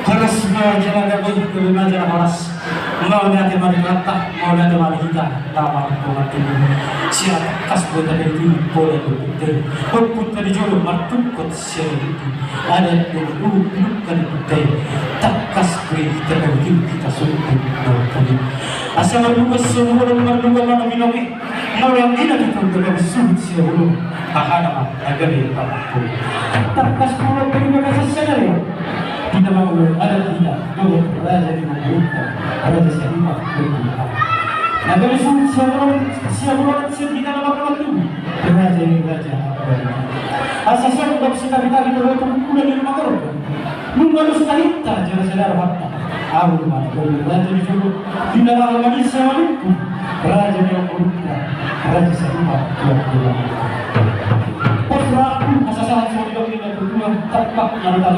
Haras na jalan gabi kebina jalan haras. Mau nanti mari kata, mau nanti mari kita tamat mati. Siapa kasih dari ini boleh betul. Pun tadi jolo matuk kot seri itu. Ada dulu kali betul. Tak kasih dari kita sudah tadi. Asal berbuat semua berbuat mana minori. Mau yang ini kita udah bersulit siapa. Ahana agar dia tahu. Tak kasih berbuat kasih sendiri. Kita mau ada tidak, dulu raja di Malaysia, raja siapa berita. Nah dari siapa kita dapat waktu, raja ini raja apa? Asal siapa kita kita berlaku udah di rumah orang, belum baru sudah kita jangan sadar fakta. Aku mana dari raja di dulu di dalam Malaysia itu, raja yang berita, raja siapa berita. Posraku asal saya sudah tidak berdua tak nak ada